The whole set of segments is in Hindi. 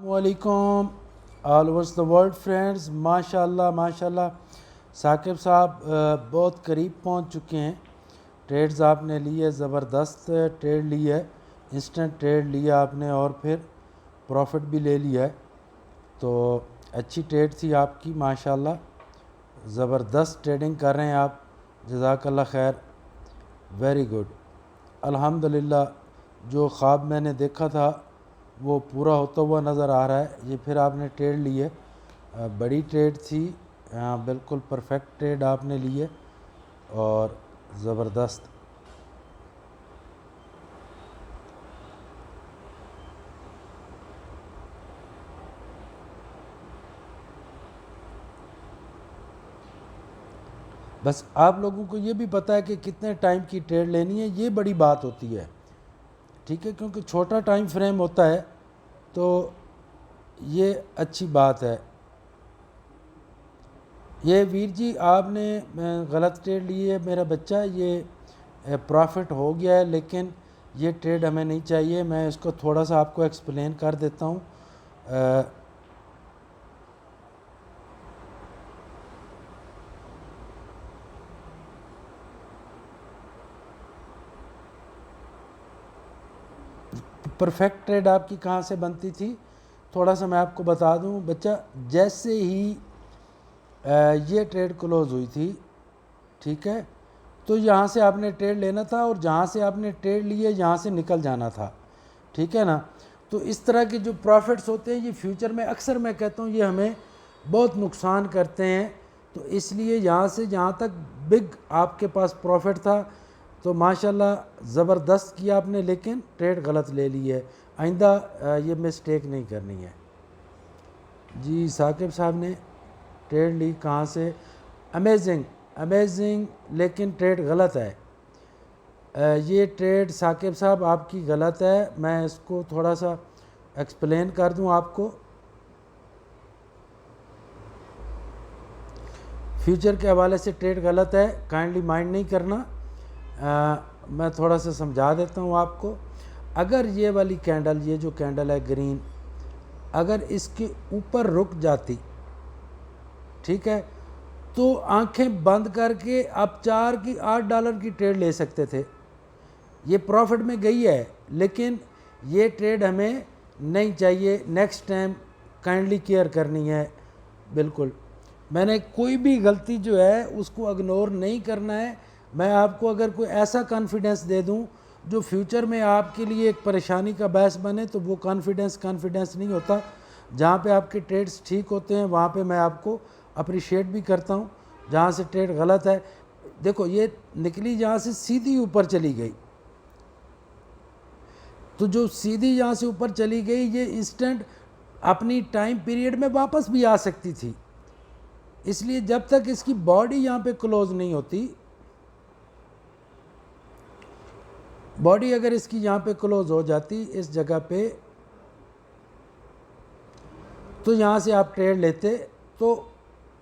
वालेकुम all over the world friends. माशाल्लाह माशाल्लाह साकिब साहब बहुत करीब पहुंच चुके हैं। ट्रेड्स आपने ली है, ज़बरदस्त ट्रेड ली है, इंस्टेंट ट्रेड लिया आपने और फिर प्रॉफिट भी ले लिया है। तो अच्छी ट्रेड थी आपकी माशाल्लाह, ज़बरदस्त ट्रेडिंग कर रहे हैं आप। जज़ाकल्लाह खैर, वेरी गुड। अल्हम्दुलिल्लाह, जो ख्वाब मैंने देखा था वो पूरा होता हुआ नज़र आ रहा है। ये फिर आपने ट्रेड ली है, बड़ी ट्रेड थी, बिल्कुल परफेक्ट ट्रेड आपने ली है और ज़बरदस्त। बस आप लोगों को ये भी पता है कि कितने टाइम की ट्रेड लेनी है, ये बड़ी बात होती है, ठीक है, क्योंकि छोटा टाइम फ्रेम होता है तो ये अच्छी बात है। ये वीर जी आपने गलत ट्रेड ली है मेरा बच्चा, ये प्रॉफिट हो गया है लेकिन ये ट्रेड हमें नहीं चाहिए। मैं इसको थोड़ा सा आपको एक्सप्लेन कर देता हूँ। परफेक्ट ट्रेड आपकी कहाँ से बनती थी, थोड़ा सा मैं आपको बता दूँ बच्चा। जैसे ही ये ट्रेड क्लोज हुई थी, ठीक है, तो यहाँ से आपने ट्रेड लेना था और जहाँ से आपने ट्रेड लिए यहाँ से निकल जाना था, ठीक है ना। तो इस तरह के जो प्रॉफिट्स होते हैं ये फ्यूचर में अक्सर मैं कहता हूँ ये हमें बहुत नुकसान करते हैं। तो इसलिए यहाँ से जहाँ तक बिग आपके पास प्रॉफिट था तो माशाल्लाह ज़बरदस्त किया आपने, लेकिन ट्रेड गलत ले ली है। आइंदा ये मिस्टेक नहीं करनी है। जी साकिब साहब ने ट्रेड ली कहाँ से, अमेजिंग अमेजिंग, लेकिन ट्रेड गलत है। ये ट्रेड साकिब साहब आपकी गलत है। मैं इसको थोड़ा सा एक्सप्लेन कर दूं आपको। फ्यूचर के हवाले से ट्रेड गलत है, काइंडली माइंड नहीं करना। मैं थोड़ा सा समझा देता हूं आपको। अगर ये वाली कैंडल, ये जो कैंडल है ग्रीन, अगर इसके ऊपर रुक जाती, ठीक है, तो आंखें बंद करके आप $4 की ट्रेड ले सकते थे। ये प्रॉफिट में गई है लेकिन ये ट्रेड हमें नहीं चाहिए। नेक्स्ट टाइम काइंडली केयर करनी है। बिल्कुल, मैंने कोई भी गलती जो है उसको इग्नोर नहीं करना है। मैं आपको अगर कोई ऐसा कॉन्फिडेंस दे दूं जो फ्यूचर में आपके लिए एक परेशानी का बायस बने तो वो कॉन्फिडेंस नहीं होता। जहाँ पे आपके ट्रेड्स ठीक होते हैं वहाँ पे मैं आपको अप्रिशिएट भी करता हूँ। जहाँ से ट्रेड गलत है, देखो ये निकली जहाँ से सीधी ऊपर चली गई, तो जो सीधी यहाँ से ऊपर चली गई ये इंस्टेंट अपनी टाइम पीरियड में वापस भी आ सकती थी। इसलिए जब तक इसकी बॉडी यहाँ पे क्लोज नहीं होती, बॉडी अगर इसकी यहाँ पे क्लोज हो जाती इस जगह पे, तो यहाँ से आप ट्रेड लेते तो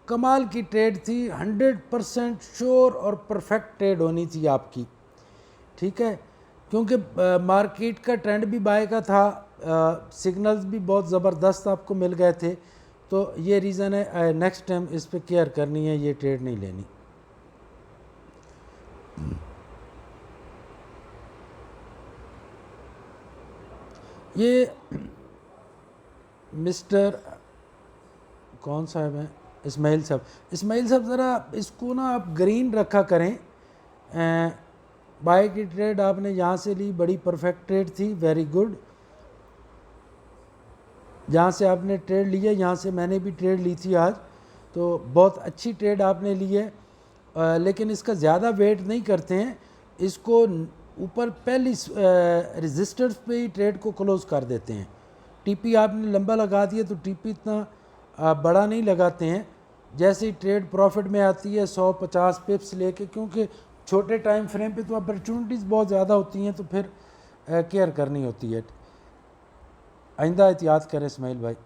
कमाल की ट्रेड थी, 100% श्योर और परफेक्ट ट्रेड होनी थी आपकी, ठीक है, क्योंकि मार्केट का ट्रेंड भी बाय का था, सिग्नल्स भी बहुत ज़बरदस्त आपको मिल गए थे। तो ये रीज़न है नेक्स्ट टाइम इस पे केयर करनी है, ये ट्रेड नहीं लेनी। ये मिस्टर कौन साहब हैं, इस्माइल साहब। इस्माइल साहब ज़रा इसको ना आप ग्रीन रखा करें। बाय की ट्रेड आपने यहाँ से ली, बड़ी परफेक्ट ट्रेड थी, वेरी गुड। जहाँ से आपने ट्रेड ली है, यहाँ से मैंने भी ट्रेड ली थी आज, तो बहुत अच्छी ट्रेड आपने ली है। लेकिन इसका ज़्यादा वेट नहीं करते हैं, इसको ऊपर पहली रेजिस्टर्स पे ही ट्रेड को क्लोज़ कर देते हैं। टीपी आपने लंबा लगा दिया तो टीपी इतना बड़ा नहीं लगाते हैं। जैसे ही ट्रेड प्रॉफिट में आती है 150 पिप्स लेके, क्योंकि छोटे टाइम फ्रेम पे तो अपॉर्चुनिटीज़ बहुत ज़्यादा होती हैं, तो फिर केयर करनी होती है। आइंदा एहतियात करें इस्माइल भाई।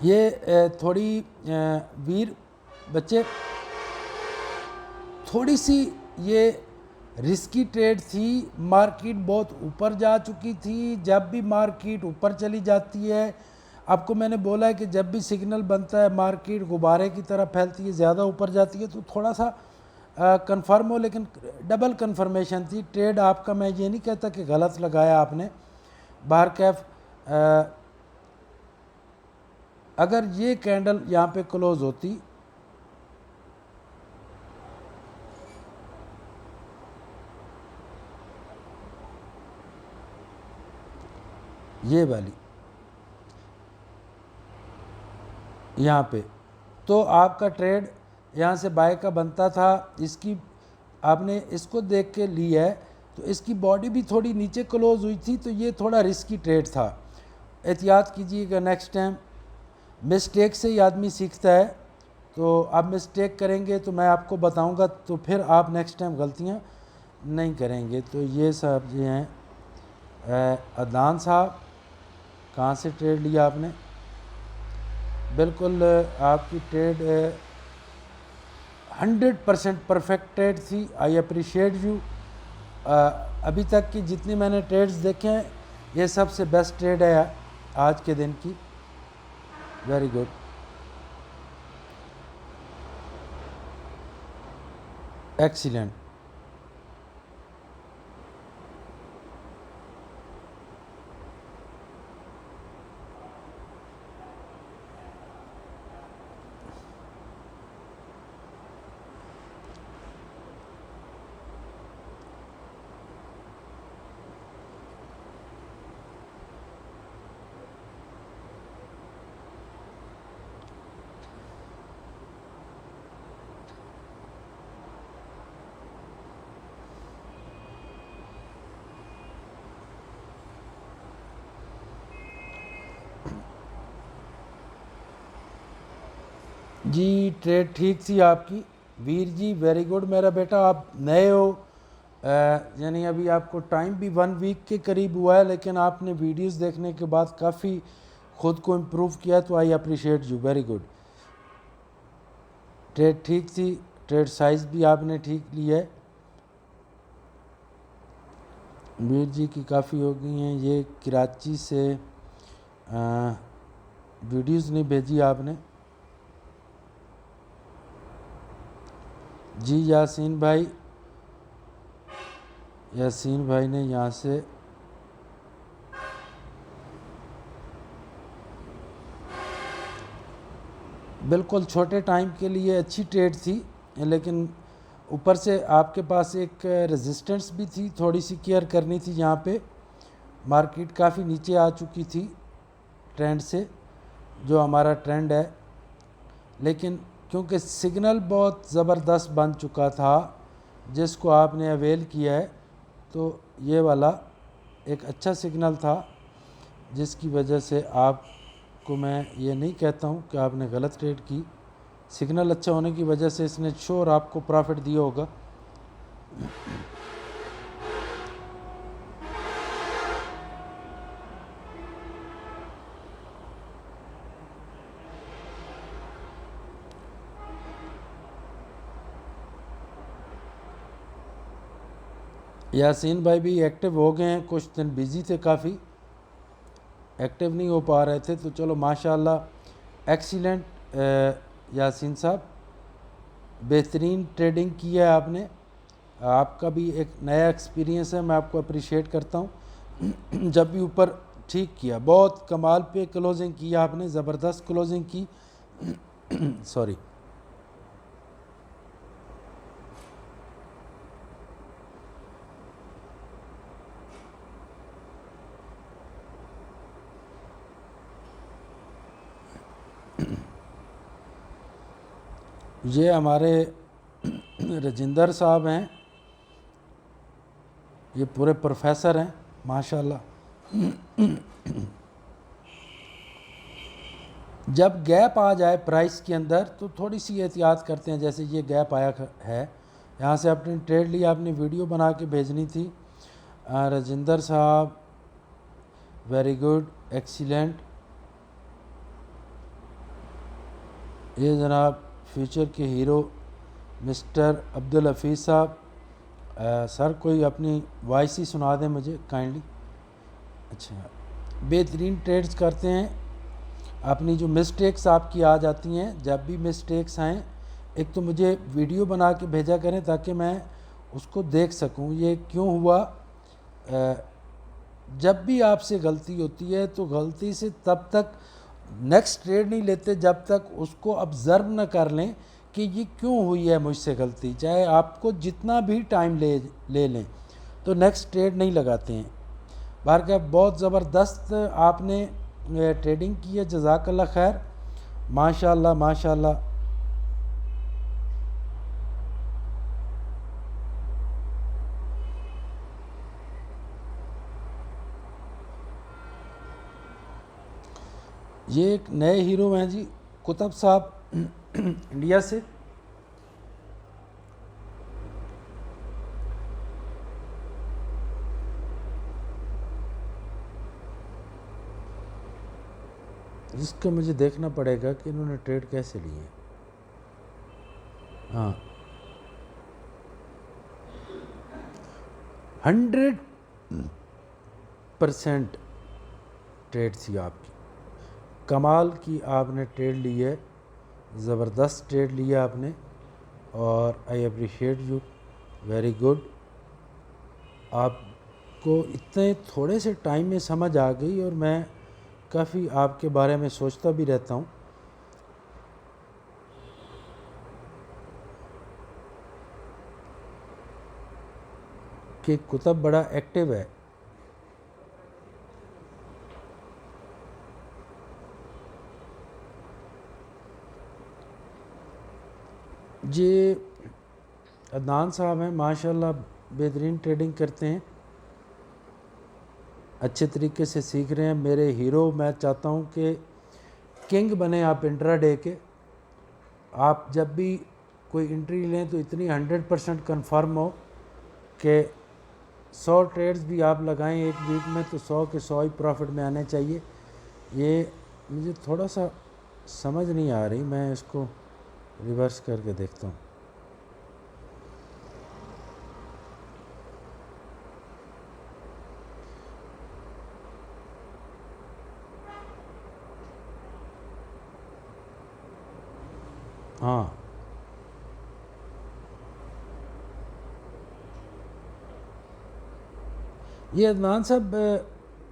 ये थोड़ी वीर बच्चे थोड़ी सी ये रिस्की ट्रेड थी। मार्केट बहुत ऊपर जा चुकी थी। जब भी मार्केट ऊपर चली जाती है, आपको मैंने बोला है कि जब भी सिग्नल बनता है मार्केट गुब्बारे की तरह फैलती है, ज़्यादा ऊपर जाती है, तो थोड़ा सा कंफर्म हो, लेकिन डबल कंफर्मेशन थी ट्रेड आपका। मैं ये नहीं कहता कि गलत लगाया आपने। बाहर कैफ अगर ये कैंडल यहाँ पे क्लोज होती, ये वाली यहाँ पे, तो आपका ट्रेड यहाँ से बाय का बनता था। इसकी आपने इसको देख के ली है, तो इसकी बॉडी भी थोड़ी नीचे क्लोज हुई थी, तो ये थोड़ा रिस्की ट्रेड था। एहतियात कीजिएगा नेक्स्ट टाइम। मिस्टेक से ही आदमी सीखता है, तो आप मिस्टेक करेंगे तो मैं आपको बताऊंगा, तो फिर आप नेक्स्ट टाइम गलतियाँ नहीं करेंगे। तो ये साहब जी हैं अदनान साहब, कहाँ से ट्रेड लिया आपने? बिल्कुल आपकी ट्रेड 100% परफेक्ट ट्रेड थी। I appreciate you. अभी तक की जितनी मैंने ट्रेड्स देखे हैं, ये सबसे बेस्ट ट्रेड है आज के दिन की। Very good. एक्सीलेंट। जी ट्रेड ठीक थी आपकी वीर जी, वेरी गुड मेरा बेटा। आप नए हो, यानी अभी आपको टाइम भी 1 वीक के करीब हुआ है, लेकिन आपने वीडियोस देखने के बाद काफ़ी ख़ुद को इम्प्रूव किया, तो I appreciate you, very good. Trade ठीक थी, ट्रेड साइज़ भी आपने ठीक ली है। वीर जी की काफ़ी हो गई हैं। ये कराची से वीडियोस नहीं भेजी आपने। जी यासीन भाई ने यहाँ से बिल्कुल छोटे टाइम के लिए अच्छी ट्रेड थी, लेकिन ऊपर से आपके पास एक रेजिस्टेंस भी थी, थोड़ी सी केयर करनी थी। यहाँ पे मार्केट काफ़ी नीचे आ चुकी थी ट्रेंड से, जो हमारा ट्रेंड है, लेकिन क्योंकि सिग्नल बहुत ज़बरदस्त बन चुका था जिसको आपने अवेल किया है, तो ये वाला एक अच्छा सिग्नल था, जिसकी वजह से आपको मैं ये नहीं कहता हूँ कि आपने गलत ट्रेड की। सिग्नल अच्छा होने की वजह से इसने श्योर आपको प्रॉफिट दिया होगा। यासीन भाई भी एक्टिव हो गए हैं, कुछ दिन बिज़ी थे, काफ़ी एक्टिव नहीं हो पा रहे थे, तो चलो माशाल्लाह एक्सीलेंट। यासीन साहब बेहतरीन ट्रेडिंग की है आपने, आपका भी एक नया एक्सपीरियंस है, मैं आपको अप्रिशिएट करता हूँ। जब भी ऊपर ठीक किया, बहुत कमाल पे क्लोजिंग की आपने, ज़बरदस्त क्लोजिंग की। सॉरी। ये हमारे राजिंदर साहब हैं, ये पूरे प्रोफेसर हैं माशाल्लाह। जब गैप आ जाए प्राइस के अंदर तो थोड़ी सी एहतियात करते हैं, जैसे ये गैप आया है, यहाँ से आपने ट्रेड लिया, आपने वीडियो बना के भेजनी थी। राजिंदर साहब वेरी गुड, एक्सीलेंट। ये जनाब फ्यूचर के हीरो मिस्टर अब्दुल हफीज़ साहब, सर कोई अपनी वॉइस ही सुना दें मुझे काइंडली। अच्छा, बेहतरीन ट्रेड्स करते हैं। अपनी जो मिस्टेक्स आपकी आ जाती हैं, जब भी मिस्टेक्स आएँ एक तो मुझे वीडियो बना के भेजा करें ताकि मैं उसको देख सकूं ये क्यों हुआ। जब भी आपसे गलती होती है तो गलती से तब तक नेक्स्ट ट्रेड नहीं लेते जब तक उसको ऑब्ज़र्व न कर लें कि ये क्यों हुई है मुझसे गलती, चाहे आपको जितना भी टाइम ले लें तो नेक्स्ट ट्रेड नहीं लगाते हैं। बाहर का बहुत ज़बरदस्त आपने ट्रेडिंग की है, जज़ाकल्लाह खैर, माशाल्लाह माशाल्लाह। ये एक नए हीरो हैं जी, कुतुब साहब इंडिया से। इसका मुझे देखना पड़ेगा कि इन्होंने ट्रेड कैसे लिए। हाँ, 100% ट्रेड थी आपकी, कमाल की आपने ट्रेड ली है, ज़बरदस्त ट्रेड लिया आपने, और I appreciate you, very good. आपको इतने थोड़े से टाइम में समझ आ गई और मैं काफ़ी आपके बारे में सोचता भी रहता हूँ। कि कुतुब बड़ा एक्टिव है। ये अदनान साहब हैं, माशाल्लाह बेहतरीन ट्रेडिंग करते हैं, अच्छे तरीके से सीख रहे हैं। मेरे हीरो, मैं चाहता हूँ कि किंग बने आप इंट्राडे के। आप जब भी कोई एंट्री लें तो इतनी 100% कन्फर्म हो कि 100 ट्रेड्स भी आप लगाएं एक वीक में तो 100 के 100 ही प्रॉफिट में आने चाहिए। ये मुझे थोड़ा सा समझ नहीं आ रही, मैं इसको रिवर्स करके देखता हूँ। हाँ, ये अदनान साहब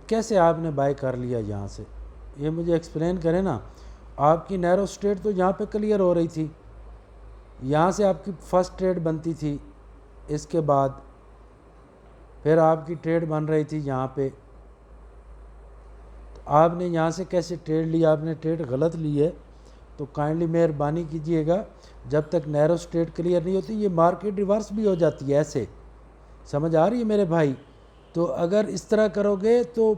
कैसे आपने बाय कर लिया यहाँ से, ये मुझे एक्सप्लेन करें ना। आपकी नैरो स्ट्रेट तो यहाँ पे क्लियर हो रही थी, यहाँ से आपकी फ़र्स्ट ट्रेड बनती थी, इसके बाद फिर आपकी ट्रेड बन रही थी यहाँ पे, तो आपने यहाँ से कैसे ट्रेड लिया, आपने ट्रेड गलत ली है। तो काइंडली मेहरबानी कीजिएगा, जब तक नैरो स्ट्रेट क्लियर नहीं होती, ये मार्केट रिवर्स भी हो जाती है ऐसे, समझ आ रही है मेरे भाई। तो अगर इस तरह करोगे तो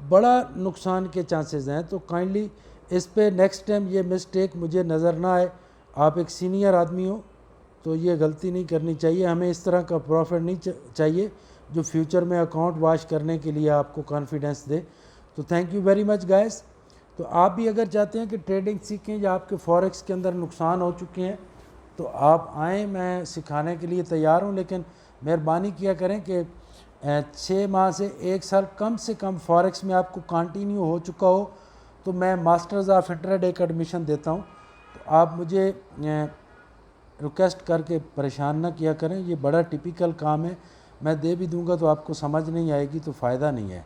बड़ा नुकसान के चांसेस हैं। तो काइंडली इस पे नेक्स्ट टाइम ये मिस्टेक मुझे नज़र ना आए। आप एक सीनियर आदमी हो तो ये गलती नहीं करनी चाहिए, हमें इस तरह का प्रॉफिट नहीं चाहिए जो फ्यूचर में अकाउंट वॉश करने के लिए आपको कॉन्फिडेंस दे। तो thank you very much guys. तो आप भी अगर चाहते हैं कि ट्रेडिंग सीखें या आपके फॉरेक्स के अंदर नुकसान हो चुके हैं तो आप आएँ, मैं सिखाने के लिए तैयार हूँ, लेकिन मेहरबानी किया करें कि 6 माह से 1 साल कम से कम फॉरेक्स में आपको कंटिन्यू हो चुका हो तो मैं मास्टर्स ऑफ इंट्राडे का एडमिशन देता हूँ। तो आप मुझे रिक्वेस्ट करके परेशान ना किया करें, ये बड़ा टिपिकल काम है, मैं दे भी दूंगा तो आपको समझ नहीं आएगी तो फ़ायदा नहीं है।